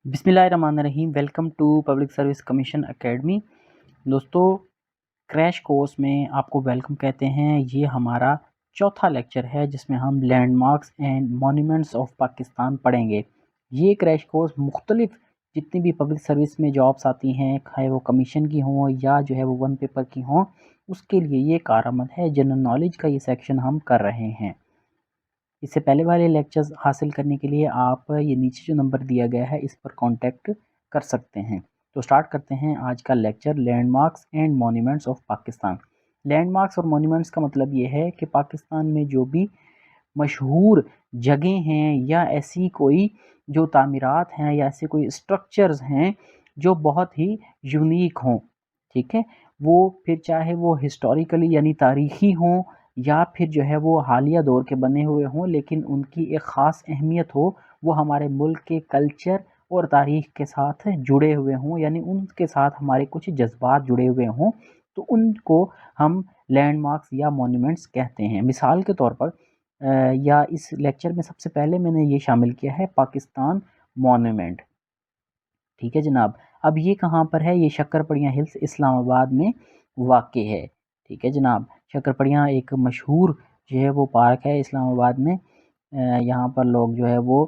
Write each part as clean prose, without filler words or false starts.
बिस्मिल्लाहिर्रहमानिर्रहीम। Welcome to public service commission academy. दोस्तों, crash course में आपको वेलकम कहते हैं। ये हमारा चौथा लेक्चर है जिसमें हम landmarks and monuments of Pakistan पढ़ेंगे। ये क्रैश कोर्स मुख्तलिफ जितनी भी पब्लिक सर्विस में जॉब्स आती हैं, चाहे वो कमीशन की हों या जो है वो वन पेपर की हों, उसके लिए ये कारआमद है। जनरल नॉलेज का ये सेक्शन हम कर रहे हैं। इससे पहले वाले लेक्चर्स हासिल करने के लिए आप ये नीचे जो नंबर दिया गया है इस पर कांटेक्ट कर सकते हैं। तो स्टार्ट करते हैं आज का lecture, landmarks and monuments of Pakistan. Landmarks और मॉन्यूमेंट्स का मतलब ये है कि पाकिस्तान में जो भी मशहूर जगह हैं या ऐसी कोई जो तामीरात हैं या ऐसे कोई स्ट्रक्चर्स हैं जो बहुत ही यूनिक हों, ठीक है, वो फिर चाहे वो हिस्टोरिकली यानी तारीखी हों या फिर जो है वो हालिया दौर के बने हुए हों, लेकिन उनकी एक ख़ास अहमियत हो, वो हमारे मुल्क के कल्चर और तारीख़ के साथ जुड़े हुए हों, यानी उनके साथ हमारे कुछ जज्बात जुड़े हुए हों, तो उनको हम लैंडमार्क्स या मॉन्यूमेंट्स कहते हैं। मिसाल के तौर पर या इस लेक्चर में सबसे पहले मैंने ये शामिल किया है पाकिस्तान मॉन्यूमेंट, ठीक है जनाब। अब ये कहाँ पर है? ये शक्करपड़ियाँ हिल्स इस्लामाबाद में वाक़ है, ठीक है जनाब। शक्करपड़ियाँ एक मशहूर जो है वो पार्क है इस्लामाबाद में। यहाँ पर लोग जो है वो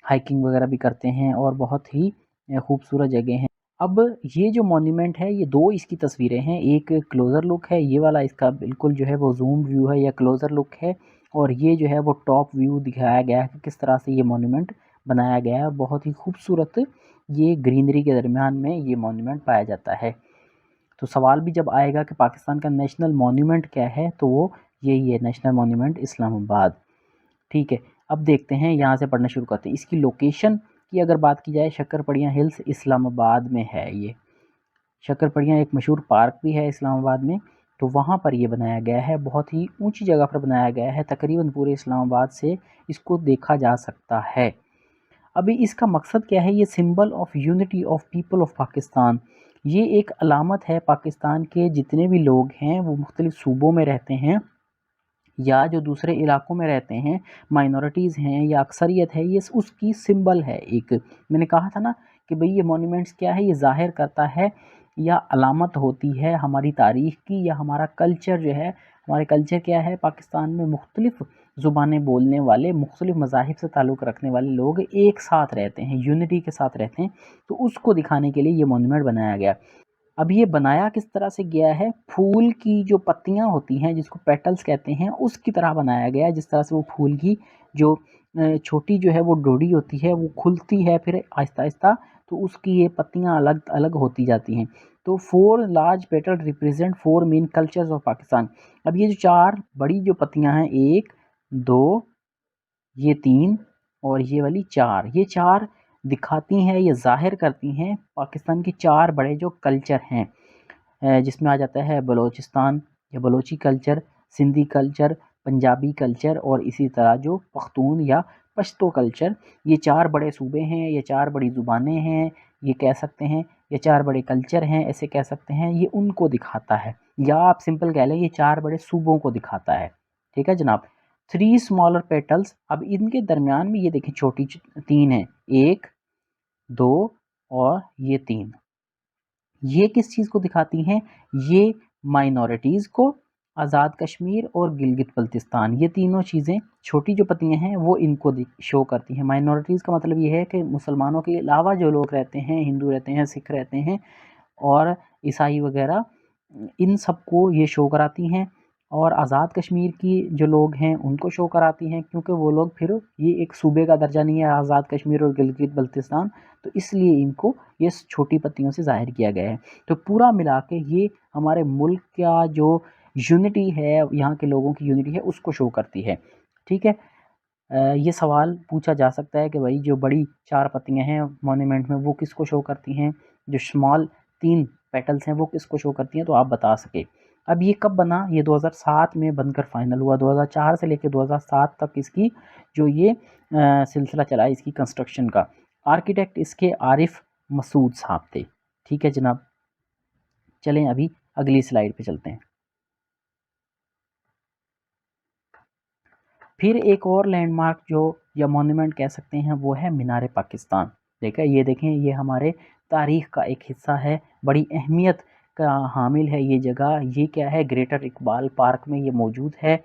हाइकिंग वगैरह भी करते हैं और बहुत ही खूबसूरत जगह है। अब ये जो मॉन्यूमेंट है, ये दो इसकी तस्वीरें हैं। एक क्लोज़र लुक है, ये वाला इसका बिल्कुल जो है वो ज़ूम व्यू है या क्लोज़र लुक है, और ये जो है वो टॉप व्यू दिखाया गया है कि किस तरह से ये मॉन्यूमेंट बनाया गया है। बहुत ही खूबसूरत ये ग्रीनरी के दरमियान में ये मॉन्यूमेंट पाया जाता है। तो सवाल भी जब आएगा कि पाकिस्तान का नेशनल मॉन्यूमेंट क्या है, तो वो यही है, नेशनल मॉन्यूमेंट इस्लामाबाद, ठीक है। अब देखते हैं, यहाँ से पढ़ना शुरू करते हैं। इसकी लोकेशन की अगर बात की जाए, शक्करपड़ियाँ हिल्स इस्लामाबाद में है। ये शक्करपड़ियाँ एक मशहूर पार्क भी है इस्लामाबाद में, तो वहाँ पर ये बनाया गया है। बहुत ही ऊंची जगह पर बनाया गया है, तकरीबन पूरे इस्लामाबाद से इसको देखा जा सकता है। अभी इसका मकसद क्या है? ये symbol of unity of people of Pakistan, ये एक अलामत है पाकिस्तान के जितने भी लोग हैं वो मुख्तलिफ सूबों में रहते हैं या जो दूसरे इलाकों में रहते हैं, माइनॉरिटीज़ हैं या अक्सरियत है, ये उसकी सिंबल है एक। मैंने कहा था ना कि भाई ये मॉन्यूमेंट्स क्या है, ये ज़ाहिर करता है या अलामत होती है हमारी तारीख़ की या हमारा कल्चर जो है। हमारे कल्चर क्या है? पाकिस्तान में मुख्तलिफ़ ज़ुबानें बोलने वाले, मुख्तलिफ़ मज़ाहिब से ताल्लुक़ रखने वाले लोग एक साथ रहते हैं, यूनिटी के साथ रहते हैं। तो उसको दिखाने के लिए ये मॉन्यूमेंट बनाया गया। अब ये बनाया किस तरह से गया है? फूल की जो पत्तियाँ होती हैं, जिसको पेटल्स कहते हैं, उसकी तरह बनाया गया है। जिस तरह से वो फूल की जो छोटी जो है वो डोरी होती है, वो खुलती है फिर आहिस्ता-आहिस्ता, तो उसकी ये पत्तियाँ अलग-अलग होती जाती हैं। तो 4 large petal represent 4 main cultures of Pakistan. अब ये जो 4 बड़ी जो पत्तियाँ हैं, 1, 2, ये 3 और ये वाली 4, ये 4 दिखाती हैं, ये ज़ाहिर करती हैं पाकिस्तान के 4 बड़े जो कल्चर हैं, जिसमें आ जाता है बलोचिस्तान या Balochi culture, Sindhi culture, Punjabi culture और इसी तरह जो पख्तून या पश्तो कल्चर। ये 4 बड़े सूबे हैं, ये 4 बड़ी ज़ुबानें हैं, ये कह सकते हैं, ये 4 बड़े कल्चर हैं, ऐसे कह सकते हैं। ये उनको दिखाता है, या आप सिंपल कह लें ये 4 बड़े सूबों को दिखाता है, ठीक है जनाब। 3 स्मॉलर पेटल्स, अब इनके दरमियान में ये देखें छोटी 3 हैं, 1, 2 और ये 3। ये किस चीज़ को दिखाती हैं? ये माइनॉरिटीज़ को, आज़ाद कश्मीर और गिलगित बल्तिस्तान, ये तीनों चीज़ें, छोटी जो पत्तियाँ हैं वो इनको शो करती हैं। माइनॉरिटीज़ का मतलब ये है कि मुसलमानों के अलावा जो लोग रहते हैं, हिंदू रहते हैं, सिख रहते हैं और ईसाई वगैरह, इन सबको ये शो कराती हैं। और आज़ाद कश्मीर की जो लोग हैं उनको शो कराती हैं, क्योंकि वो लोग फिर, ये एक सूबे का दर्जा नहीं है आज़ाद कश्मीर और गिलगित बल्तिस्तान, तो इसलिए इनको ये छोटी पत्तियों से ज़ाहिर किया गया है। तो पूरा मिला के ये हमारे मुल्क का जो यूनिटी है, यहाँ के लोगों की यूनिटी है, उसको शो करती है, ठीक है। ये सवाल पूछा जा सकता है कि भाई जो बड़ी 4 पत्तियाँ हैं मॉन्यूमेंट में वो किसको शो करती हैं, जो स्मॉल 3 पेटल्स हैं वो किसको शो करती हैं, तो आप बता सके। अब ये कब बना? ये 2007 में बनकर फाइनल हुआ। 2004 से लेकर 2007 तक इसकी जो ये सिलसिला चला इसकी कंस्ट्रक्शन का। आर्किटेक्ट इसके आरिफ मसूद साहब थे, ठीक है जनाब। चलें अभी अगली स्लाइड पे चलते हैं। फिर एक और लैंडमार्क जो या मॉन्यूमेंट कह सकते हैं वो है मीनार पाकिस्तान। देखा, ये देखें, ये हमारे तारीख का एक हिस्सा है, बड़ी अहमियत का हामिल है ये जगह। ये क्या है, ग्रेटर इकबाल पार्क में ये मौजूद है,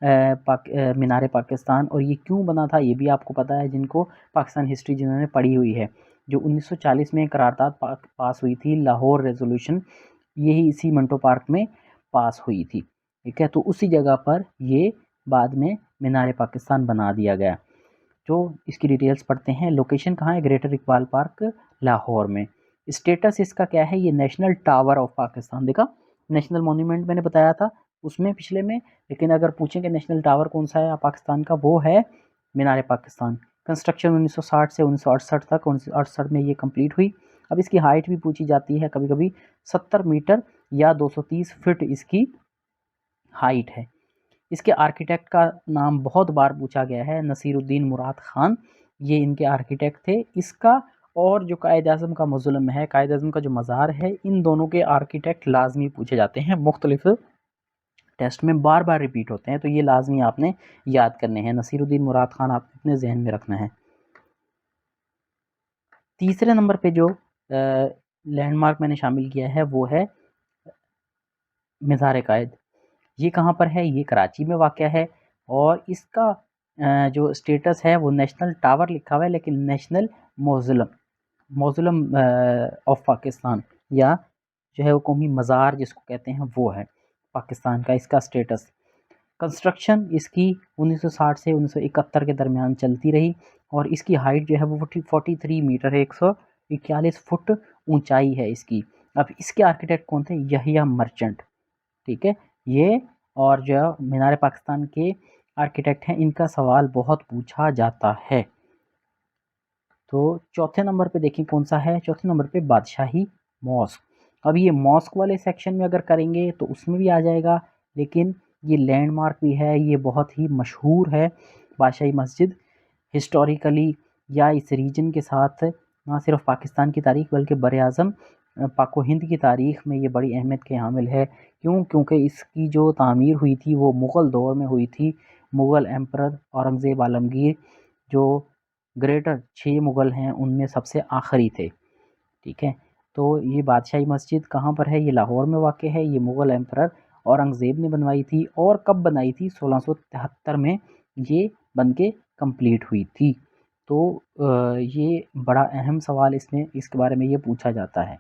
मीनार पाकिस्तान। और ये क्यों बना था ये भी आपको पता है, जिनको पाकिस्तान हिस्ट्री जिन्होंने पढ़ी हुई है। जो 1940 में करारदाद पास हुई थी, लाहौर रेजोल्यूशन, यही इसी मंटो पार्क में पास हुई थी। ठीक है, तो उसी जगह पर ये बाद में मीनार पाकिस्तान बना दिया गया। जो इसकी डिटेल्स पढ़ते हैं। लोकेशन कहाँ है, ग्रेटर इकबाल पार्क लाहौर में। स्टेटस इसका क्या है, ये नेशनल टावर ऑफ पाकिस्तान, देखा नेशनल मॉन्यूमेंट मैंने बताया था उसमें पिछले में, लेकिन अगर पूछेंगे नेशनल टावर कौन सा है पाकिस्तान का, वो है मीनार पाकिस्तान। कंस्ट्रक्शन 1960 से 1968 तक, 1968 में ये कंप्लीट हुई। अब इसकी हाइट भी पूछी जाती है कभी कभी, 70 मीटर या 230 फीट इसकी हाइट है। इसके आर्किटेक्ट का नाम बहुत बार पूछा गया है, नसीरुद्दीन मुराद खान, ये इनके आर्किटेक्ट थे। इसका और जो कायद आज़म का मौज़ूम है, कायद आज़म का जो मज़ार है, इन दोनों के आर्किटेक्ट लाजमी पूछे जाते हैं, मुख्तलिफ टेस्ट में बार बार रिपीट होते हैं, तो ये लाजमी आपने याद करने हैं। नसीरुद्दीन मुराद खान आपने अपने जहन में रखना है। तीसरे नंबर पे जो लैंडमार्क मैंने शामिल किया है वो है मज़ार कायद। ये कहाँ पर है, ये कराची में वाक़या है। और इसका जो स्टेटस है वो नेशनल टावर लिखा हुआ है, लेकिन नेशनल मौज़ूम ऑफ पाकिस्तान, या जो है वो कौमी मज़ार जिसको कहते हैं वो है पाकिस्तान का इसका स्टेटस। कंस्ट्रक्शन इसकी 1960 से 1971 के दरमियान चलती रही, और इसकी हाइट जो है वो 43 मीटर है, 141 फुट ऊंचाई है इसकी। अब इसके आर्किटेक्ट कौन थे, यहिया मर्चेंट। ठीक है, ये और जो मीनार पाकिस्तान के आर्किटेक्ट हैं, इनका सवाल बहुत पूछा जाता है। तो चौथे नंबर पे देखिए कौन सा है, चौथे नंबर पे बादशाही मॉस्क। अब ये मॉस्क वाले सेक्शन में अगर करेंगे तो उसमें भी आ जाएगा, लेकिन ये लैंडमार्क भी है, ये बहुत ही मशहूर है बादशाही मस्जिद। हिस्टोरिकली या इस रीजन के साथ ना सिर्फ पाकिस्तान की तारीख बल्कि बर-ए-आज़म पाक व हिंद की तारीख में ये बड़ी अहमियत के हामिल है। क्यों, क्योंकि इसकी जो तामीर हुई थी वो मुग़ल दौर में हुई थी। मुग़ल एम्परर औरंगज़ेब आलमगीर, जो ग्रेटर 6 मुग़ल हैं उनमें सबसे आखिरी थे। ठीक है, तो ये बादशाही मस्जिद कहाँ पर है, ये लाहौर में वाक़ है। ये मुग़ल एम्परर औरंगज़ेब ने बनवाई थी, और कब बनाई थी, 1673 में ये बन के कम्प्लीट हुई थी। तो ये बड़ा अहम सवाल इसमें इसके बारे में ये पूछा जाता है,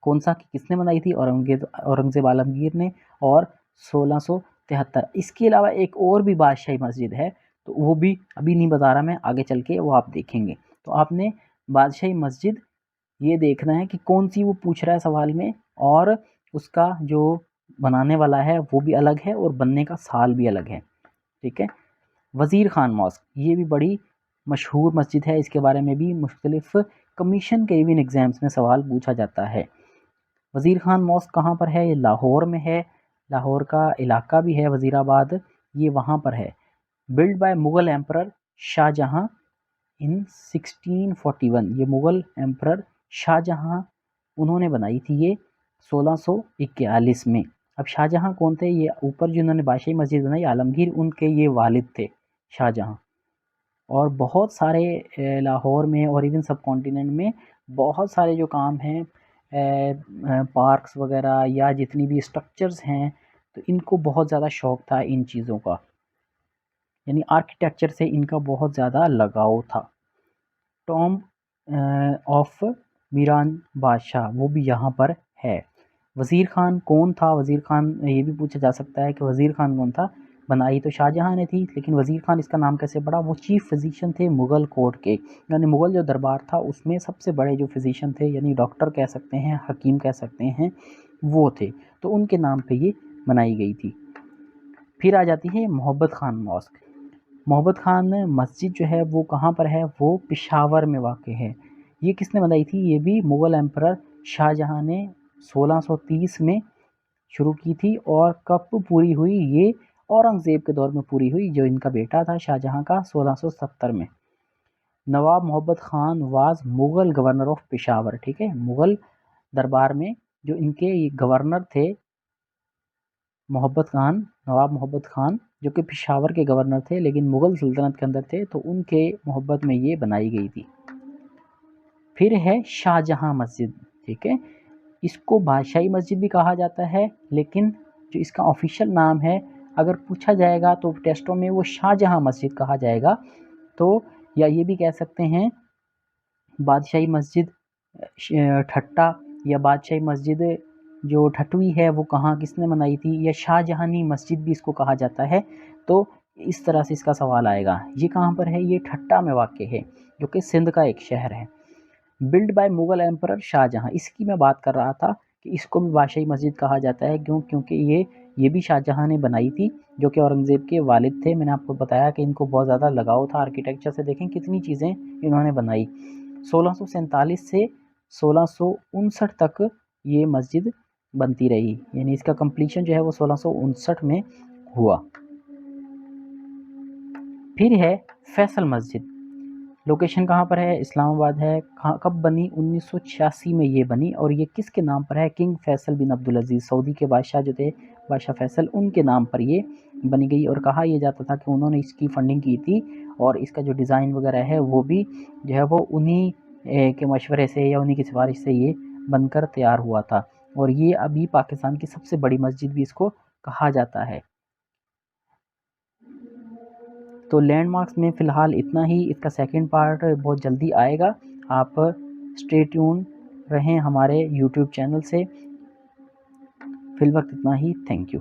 कौन सा कि किसने बनाई थी, औरंगज़ेब आलमगीर ने, और 1673। इसके अलावा एक और भी बादशाही मस्जिद है, तो वो भी अभी नहीं बता रहा मैं, आगे चल के वो आप देखेंगे। तो आपने बादशाही मस्जिद ये देखना है कि कौन सी वो पूछ रहा है सवाल में, और उसका जो बनाने वाला है वो भी अलग है, और बनने का साल भी अलग है। ठीक है, वज़ीर खान मॉस्क, ये भी बड़ी मशहूर मस्जिद है, इसके बारे में भी मुख्तलिफ कमीशन के इवन एग्ज़ाम्स में सवाल पूछा जाता है। वज़ीर खान मॉस्क कहाँ पर है, ये लाहौर में है, लाहौर का इलाका भी है वज़ीराबाद, ये वहाँ पर है। Build by Mughal emperor Shahjahan in 1641, ये मुग़ल एम्परर शाहजहाँ उन्होंने बनाई थी ये 1641 में। अब शाहजहाँ कौन थे, ये ऊपर जिन्होंने बादशाही मस्जिद बनाई आलमगीर, उनके ये वालिद थे शाहजहाँ। और बहुत सारे लाहौर में और इवन सब कॉन्टिनेंट में बहुत सारे जो काम हैं, पार्क्स वगैरह या जितनी भी स्ट्रक्चर्स हैं, तो इनको बहुत ज़्यादा शौक़ था इन चीज़ों का, यानी आर्किटेक्चर से इनका बहुत ज़्यादा लगाव था। टॉम्ब ऑफ मीरान बादशाह, वो भी यहाँ पर है। वज़ीर खान कौन था, वज़ीर खान ये भी पूछा जा सकता है कि वज़ीर खान कौन था। बनाई तो शाहजहाँ ने थी, लेकिन वज़ीर खान इसका नाम कैसे पड़ा, वो चीफ़ फिजिशियन थे मुग़ल कोर्ट के, यानी मुग़ल जो दरबार था उसमें सबसे बड़े जो फिजिशियन थे, यानी डॉक्टर कह सकते हैं, हकीम कह सकते हैं, वो थे, तो उनके नाम पे ये बनाई गई थी। फिर आ जाती है मोहब्बत खान मॉस्क। मोहब्बत खान मस्जिद जो है वो कहाँ पर है, वो पेशावर में वाक़ है। ये किसने बनाई थी, ये भी मुग़ल एम्परर शाहजहाँ ने 1630 में शुरू की थी, और कब पूरी हुई, ये औरंगज़ेब के दौर में पूरी हुई, जो इनका बेटा था शाहजहाँ का, 1670 में। नवाब मोहब्बत Khan was Mughal governor of Peshawar. ठीक है, मुग़ल दरबार में जो इनके ये गवर्नर थे नवाब मोहब्बत खान, जो कि पेशावर के गवर्नर थे लेकिन मुग़ल सल्तनत के अंदर थे, तो उनके मोहब्बत में ये बनाई गई थी। फिर है शाहजहां मस्जिद, ठीक है, इसको बादशाही मस्जिद भी कहा जाता है, लेकिन जो इसका ऑफिशियल नाम है अगर पूछा जाएगा तो टेस्टों में वो शाहजहां मस्जिद कहा जाएगा। तो या ये भी कह सकते हैं बादशाही मस्जिद ठट्टा, या बादशाही मस्जिद जो ठटवी है वो कहाँ किसने बनाई थी, या शाहजहानी मस्जिद भी इसको कहा जाता है। तो इस तरह से इसका सवाल आएगा। ये कहाँ पर है, ये ठट्टा में वाक़ है, जो कि सिंध का एक शहर है। Build by Mughal emperor Shahjahan, इसकी मैं बात कर रहा था कि इसको भी बादशाही मस्जिद कहा जाता है, क्योंकि ये भी शाहजहां ने बनाई थी, जो कि औरंगज़ेब के वालिद थे। मैंने आपको बताया कि इनको बहुत ज़्यादा लगाव था आर्किटेक्चर से। देखें कितनी चीज़ें इन्होंने बनाई। 1647 से 1659 तक ये मस्जिद बनती रही, यानी इसका कंप्लीशन जो है वो 1659 में हुआ। फिर है फैसल मस्जिद, लोकेशन कहाँ पर है, इस्लामाबाद है। कब बनी, 1986 में ये बनी, और ये किसके नाम पर है, किंग फैसल बिन अब्दुल अजीज़, सऊदी के बादशाह जो थे बादशाह फैसल, उनके नाम पर ये बनी गई। और कहा यह जाता था कि उन्होंने इसकी फंडिंग की थी, और इसका जो डिज़ाइन वगैरह है वो भी जो है वो उन्हीं के मशवरे से या उन्हीं की सिफारिश से ये बनकर तैयार हुआ था। और ये अभी पाकिस्तान की सबसे बड़ी मस्जिद भी इसको कहा जाता है। तो लैंडमार्क्स में फ़िलहाल इतना ही, इसका सेकंड पार्ट बहुत जल्दी आएगा। आप स्टे ट्यून रहें हमारे यूट्यूब चैनल से। फिल वक्त इतना ही, थैंक यू।